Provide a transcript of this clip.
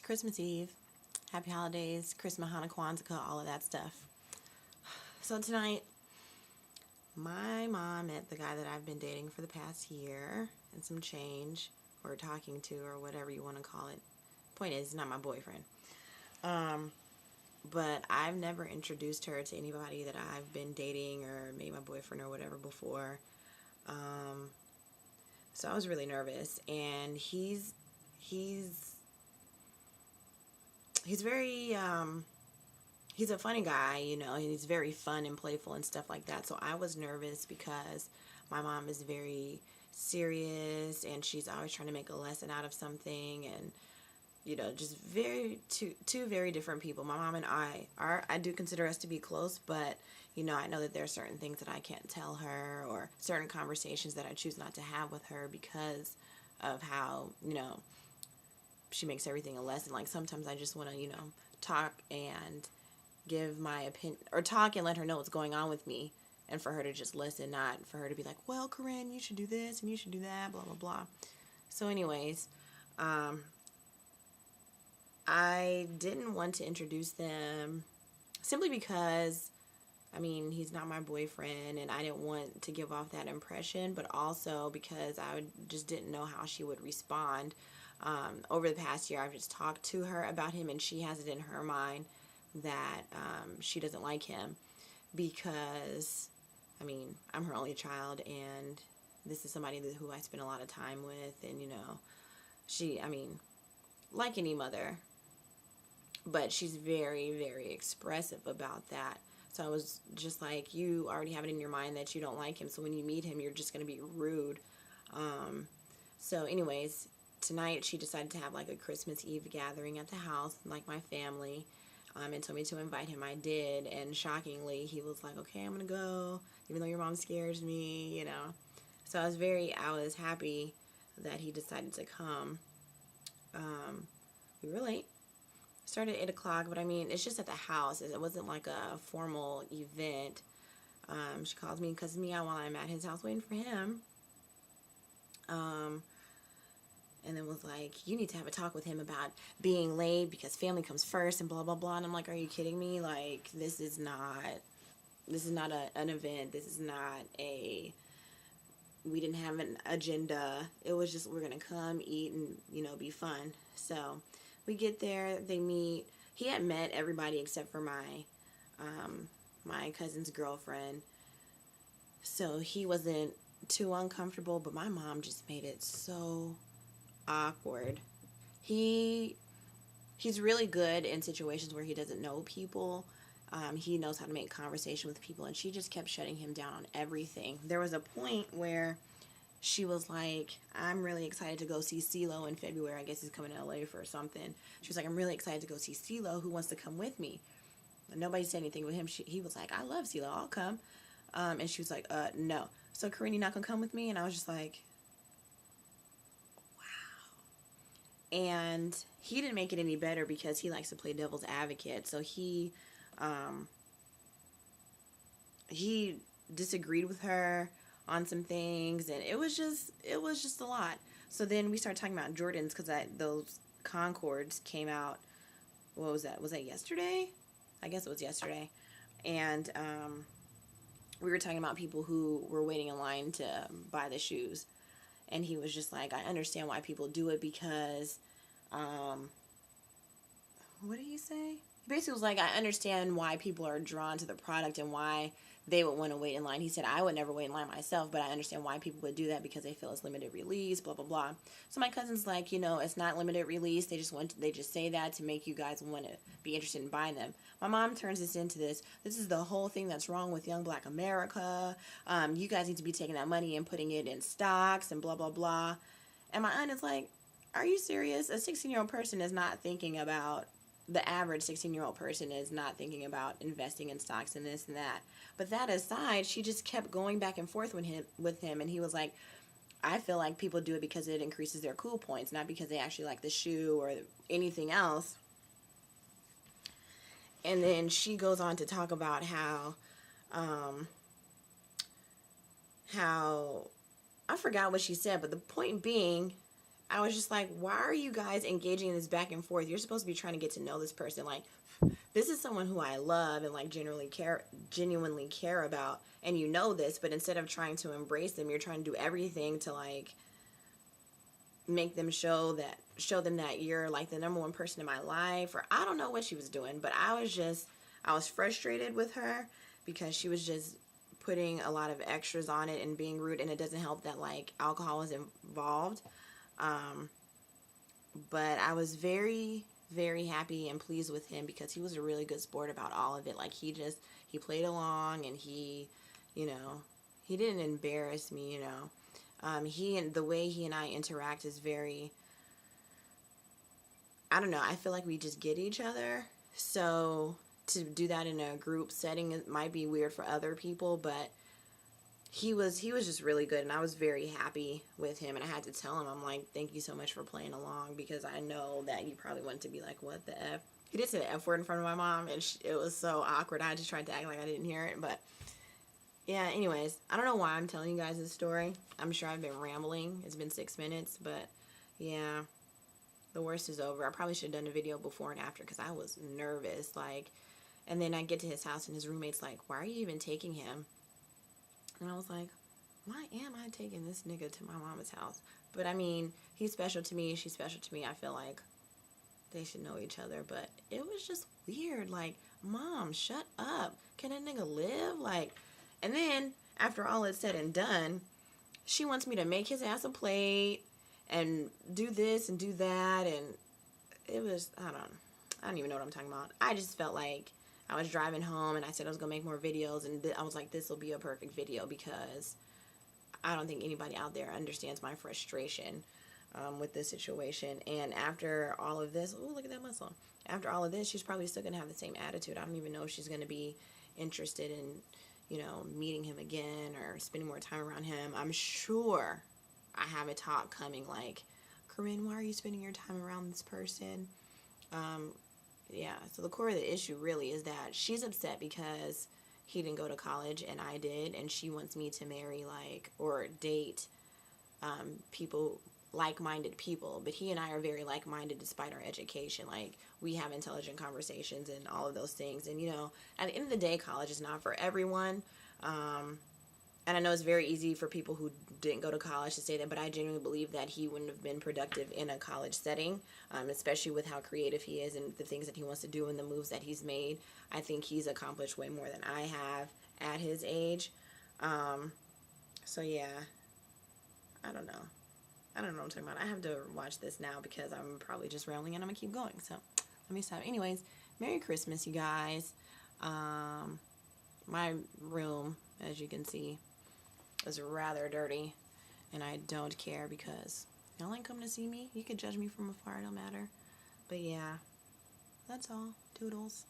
Christmas Eve. Happy holidays, Christmas, Hanukkah, Kwanzaa, all of that stuff. So tonight, my mom met the guy that I've been dating for the past year and some change, or talking to, or whatever you want to call it. Point is, he's not my boyfriend. But I've never introduced her to anybody that I've been dating or made my boyfriend or whatever before. So I was really nervous, and he's very he's a funny guy, and he's very fun and playful and stuff like that. So I was nervous because my mom is very serious and she's always trying to make a lesson out of something, and just two very different people. My mom and I do consider us to be close, but I know that there are certain things that I can't tell her, or certain conversations that I choose not to have with her because of how, she makes everything a lesson. Like, sometimes I just want to, talk and give my opinion, or talk and let her know what's going on with me, and for her to just listen, not for her to be like, well, Corinne, you should do this and you should do that, blah, blah, blah. So anyways, I didn't want to introduce them simply because, he's not my boyfriend, and I didn't want to give off that impression, but also because I just didn't know how she would respond. Over the past year, I've just talked to her about him, and she has it in her mind that she doesn't like him because, I'm her only child, and this is somebody who I spend a lot of time with, and, she, like any mother, but she's very, very expressive about that. So I was just like, you already have it in your mind that you don't like him, so when you meet him, you're just going to be rude. So anyways, tonight she decided to have like a Christmas Eve gathering at the house, like my family, and told me to invite him. I did, and shockingly, he was like, okay, I'm going to go, even though your mom scares me, So I was happy that he decided to come. We were late. Started at 8 o'clock, but it's just at the house. It wasn't like a formal event. She calls me and cusses me out while I'm at his house waiting for him. And then was like, you need to have a talk with him about being late because family comes first and blah, blah, blah. And I'm like, are you kidding me? Like, this is not an event. This is not we didn't have an agenda. It was just, we're going to come, eat, and, be fun. So we get there, they meet. He had met everybody except for my cousin's girlfriend. So he wasn't too uncomfortable, but my mom just made it so awkward. He's really good in situations where he doesn't know people. He knows how to make conversation with people, and she just kept shutting him down on everything. There was a point where she was like, I'm really excited to go see CeeLo in February. I guess he's coming to LA for something. She was like, I'm really excited to go see CeeLo. Who wants to come with me? And nobody said anything with him. He was like, I love CeeLo. I'll come. And she was like, no. So, Corinne, you not going to come with me? And I was just like, wow. And he didn't make it any better because he likes to play devil's advocate. So he disagreed with her on some things, and it was just a lot. So then we started talking about Jordans because those Concords came out. What was that? Was that yesterday? I guess it was yesterday. And we were talking about people who were waiting in line to buy the shoes, and he was just like, I understand why people do it because, what did he say? He basically was like, I understand why people are drawn to the product and why they would want to wait in line. He said, I would never wait in line myself, but I understand why people would do that because they feel it's limited release, blah, blah, blah. So my cousin's like, it's not limited release. They just say that to make you guys want to be interested in buying them. My mom turns this into this is the whole thing that's wrong with young Black America. You guys need to be taking that money and putting it in stocks and blah, blah, blah. And my aunt is like, are you serious? A 16-year-old person is not thinking about, the average 16-year-old person is not thinking about investing in stocks and this and that. But that aside, she just kept going back and forth with him, and he was like, I feel like people do it because it increases their cool points, not because they actually like the shoe or anything else. And then she goes on to talk about how I forgot what she said, but the point being, I was just like, why are you guys engaging in this back and forth? You're supposed to be trying to get to know this person. Like, this is someone who I love and like genuinely care about, and you know this, but instead of trying to embrace them, you're trying to do everything to like make them show them that you're like the number one person in my life. Or I don't know what she was doing, but I was frustrated with her because she was just putting a lot of extras on it and being rude, and it doesn't help that like alcohol was involved. But I was very, very happy and pleased with him because he was a really good sport about all of it. Like he played along, and he didn't embarrass me, the way he and I interact is very, I don't know, I feel like we just get each other. So to do that in a group setting, it might be weird for other people, but he was just really good, and I was very happy with him. And I had to tell him, I'm like, thank you so much for playing along, because I know that you probably wanted to be like, what the F? He did say the F word in front of my mom, and it was so awkward. I just tried to act like I didn't hear it. But yeah, anyways, I don't know why I'm telling you guys this story. I'm sure I've been rambling. It's been 6 minutes, but yeah, the worst is over. I probably should have done a video before and after, because I was nervous. Like, and then I get to his house, and his roommate's like, why are you even taking him? And I was like, why am I taking this nigga to my mama's house? But I mean, he's special to me, she's special to me. I feel like they should know each other. But it was just weird. Like, Mom, shut up. Can a nigga live? Like, and then after all is said and done, she wants me to make his ass a plate and do this and do that. And it was, I don't even know what I'm talking about. I just felt like I was driving home, and I said I was going to make more videos, and I was like, this will be a perfect video, because I don't think anybody out there understands my frustration with this situation. And after all of this, oh, look at that muscle. After all of this, she's probably still going to have the same attitude. I don't even know if she's going to be interested in, meeting him again or spending more time around him. I'm sure I have a talk coming like, Corinne, why are you spending your time around this person? Yeah, so the core of the issue really is that she's upset because he didn't go to college and I did, and she wants me to marry or date people, like-minded people. But he and I are very like-minded despite our education. Like, we have intelligent conversations and all of those things. And at the end of the day, college is not for everyone. And I know it's very easy for people who didn't go to college to say that, but I genuinely believe that he wouldn't have been productive in a college setting, especially with how creative he is and the things that he wants to do and the moves that he's made. I think he's accomplished way more than I have at his age. So yeah, I don't know. I don't know what I'm talking about. I have to watch this now because I'm probably just rambling and I'm going to keep going. So let me stop. Anyways, Merry Christmas, you guys. My room, as you can see, is rather dirty, and I don't care because y'all ain't coming to see me. You can judge me from afar, it don't matter. But yeah, that's all. Toodles.